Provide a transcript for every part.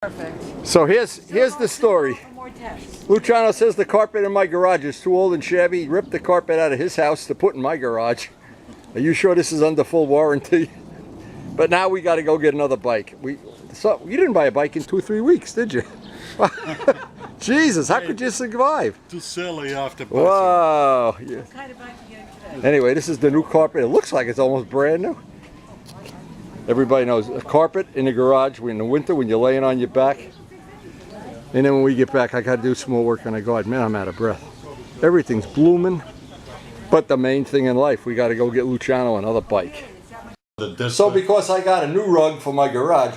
Perfect. So here's the story. Luciano says the carpet in my garage is too old and shabby. He ripped the carpet out of his house to put in my garage. Are you sure this is under full warranty? But now we got to go get another bike. So you didn't buy a bike in 2-3 weeks, did you? Jesus, how could you survive? Too silly after. Wow. Yeah. What kind of bike you getting today? Anyway, this is the new carpet. It looks like it's almost brand new. Everybody knows a carpet in the garage in the winter when you're laying on your back. And then when we get back, I got to do some more work on the garden. Man, I'm out of breath. Everything's blooming. But the main thing in life, we got to go get Luciano another bike. So because I got a new rug for my garage,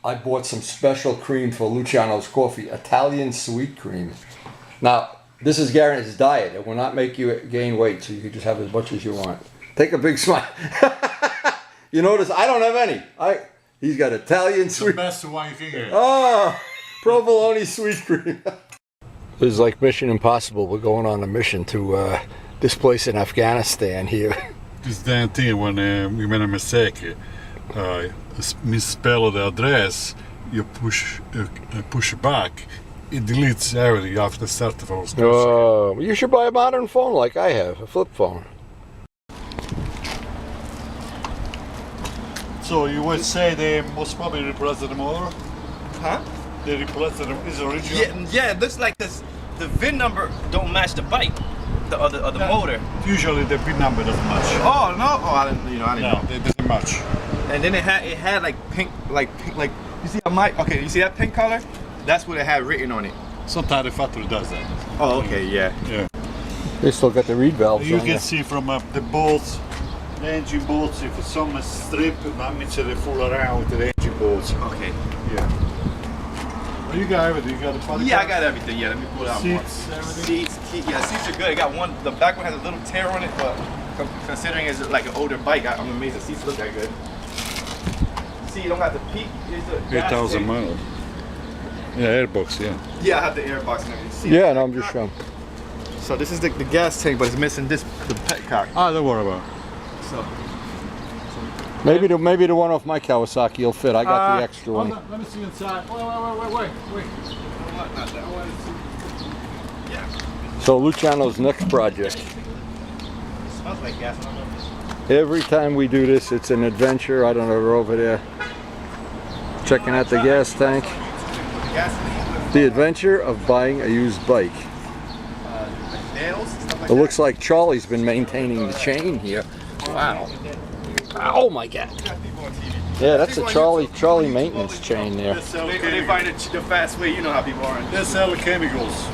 I bought some special cream for Luciano's coffee, Italian sweet cream. Now, this is guaranteed, it's diet. It will not make you gain weight, so you can just have as much as you want. Take a big smile. You notice I don't have any. He's got Italian sweet. The best one you can get. Oh, provolone sweet cream. This is like Mission Impossible. We're going on a mission to this place in Afghanistan here. This damn thing when we made a mistake, misspell the address, you push back, it deletes everything after start the phone. Oh, you should buy a modern phone like I have, a flip phone. So you would say they most probably replaced the motor? Huh? They replaced the original? Yeah, it looks like this. The VIN number don't match the bike, the motor. Usually the VIN number doesn't match. Oh no! Oh, I didn't know. It doesn't match. And then it had like pink, like you see okay, you see that pink color? That's what it had written on it. Sometimes the factory does that. Oh, okay, yeah. Yeah. They still got the reed valves. You can see from the bolts, the engine bolts. If some strip, that means they fool around with the engine bolts. Okay. Yeah. Oh, you got everything. You got the body. Yeah, I got everything. Yeah, let me pull it out more. Seats, everything. Seats are good. I got one. The back one has a little tear on it, but considering it's like an older bike, I'm amazed the seats look that good. See, you don't have to peak. 8,000 miles. Yeah, airbox. Yeah. Yeah, I have the airbox and everything. See, yeah, no, I'm just showing. So this is the gas tank, but it's missing the petcock. Ah, don't worry about it. So. Maybe the one off my Kawasaki will fit. I got the extra one. Let me see inside. Wait. Not that one. Yeah. So Luciano's next project. It smells like gas. Every time we do this, it's an adventure. I don't know, we're over there checking out the gas tank. The adventure of buying a used bike. It looks like Charlie's been maintaining the chain here. Wow. Oh my God. Yeah, that's a Charlie maintenance chain there. They find it the fast way. You know how people are. They sell chemicals.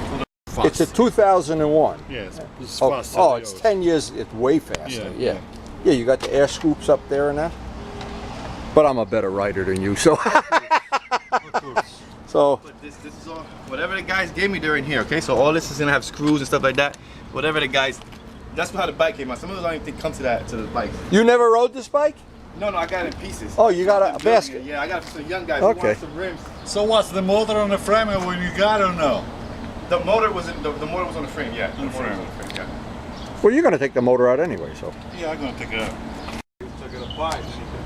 It's a 2001. Yes. It's it's 10 years. It's way faster. Yeah. Yeah, you got the air scoops up there and that. But I'm a better rider than you, so. So. But this is all whatever the guys gave me during here. Okay, so all this is gonna have screws and stuff like that. Whatever the guys. That's how the bike came out. Some of those don't even think come to the bike. You never rode this bike? No, I got it in pieces. Oh, you got a basket? Yeah, I got it for some young guys who want some rims. So what's the motor on the frame when you got it or no? The motor was on the frame. Yeah. On the frame. Yeah. Well, you're gonna take the motor out anyway, so. Yeah, I'm gonna take it out.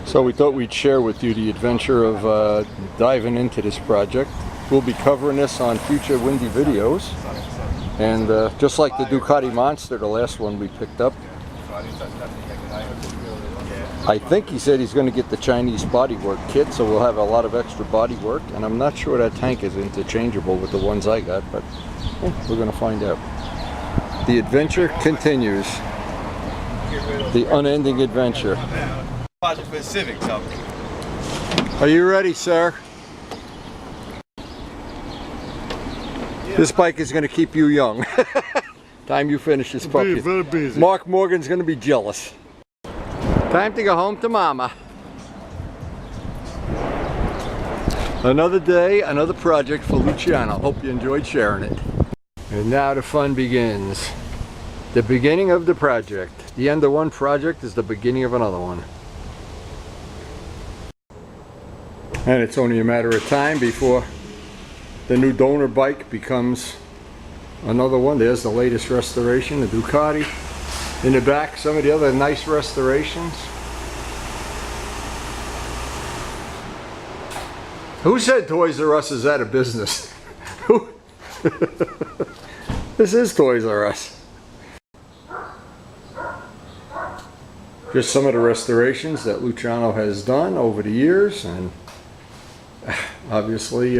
So we thought we'd share with you the adventure of diving into this project. We'll be covering this on future Windy videos. And just like the Ducati Monster, the last one we picked up, I think he said he's going to get the Chinese bodywork kit, so we'll have a lot of extra bodywork. And I'm not sure that tank is interchangeable with the ones I got, but we're going to find out. The adventure continues. The unending adventure. Project for the Civic, so. Are you ready, sir? This bike is going to keep you young. Time you finish this puppy. Very busy. Mark Morgan's going to be jealous. Time to go home to mama. Another day, another project for Luciano. Hope you enjoyed sharing it. And now the fun begins. The beginning of the project. The end of one project is the beginning of another one. And it's only a matter of time before the new donor bike becomes another one. There's the latest restoration, the Ducati. In the back, some of the other nice restorations. Who said Toys R Us is out of business? Who? This is Toys R Us. Just some of the restorations that Luciano has done over the years, and obviously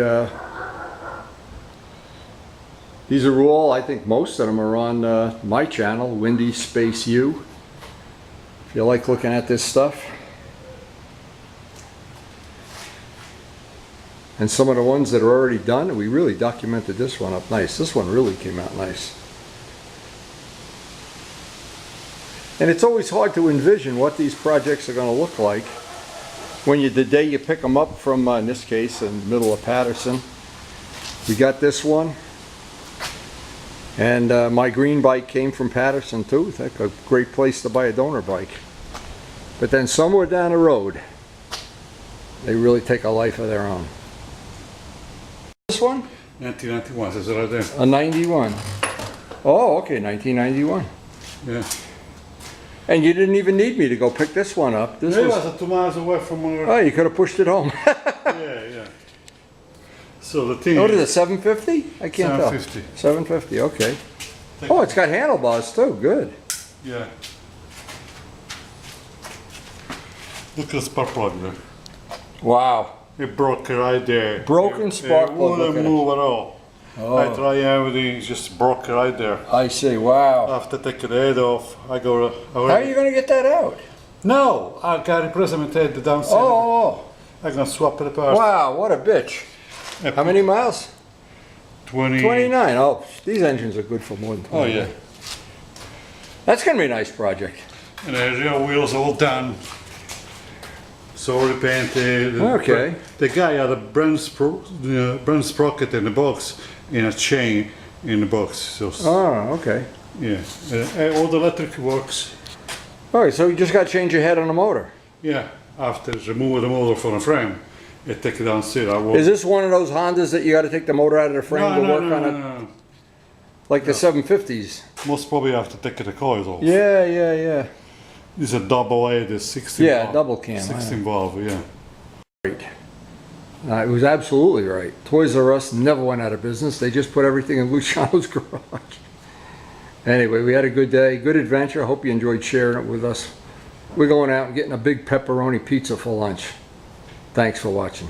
these are all, I think most of them are on my channel, Windy Space U. If you like looking at this stuff. And some of the ones that are already done, we really documented this one up nice. This one really came out nice. And it's always hard to envision what these projects are going to look like when the day you pick them up from, in this case, in the middle of Patterson. We got this one. And my green bike came from Patterson too. That's a great place to buy a donor bike. But then somewhere down the road, they really take a life of their own. This one? 1991, is it right there? A 91. Oh, okay, 1991. Yeah. And you didn't even need me to go pick this one up. This It was was 2 miles away from our... Oh, you could have pushed it home. Yeah. So the thing What is it, 750? I can't 750. tell. 750, okay. Oh, it's got handlebars too, good. Yeah. Look at the spark plug there. Wow. It broke right there. Broken spark plug, It look wouldn't at it. move at all. Oh. I try everything, it just broke right there. I see, wow. After taking the head off, I go... How are you going to get that out? No, I got replacement head downstairs. Oh, I'm gonna swap the oh, parts. wow, what a bitch. How many miles? 20. 29. Oh, these engines are good for more than 20. Oh yeah. That's going to be a nice project. And the rear wheels all done. So repainted. Okay. The guy had a brand sprocket in the box, in a chain in the box. So Oh, okay. yeah, all the electric works. All right, so you just got to change your head on the motor. Yeah, after remove the motor from the frame, it take it downstairs. Is this one of those Hondas that you got to take the motor out of the frame to work on it? No. Like the 750s? Most probably have to take the coils off. Yeah. It's a double A, the 16 Yeah, valve. double cam, I 16 valve, yeah. Right. It was absolutely right. Toys R Us never went out of business. They just put everything in Luciano's garage. Anyway, we had a good day, good adventure. I hope you enjoyed sharing it with us. We're going out and getting a big pepperoni pizza for lunch. Thanks for watching.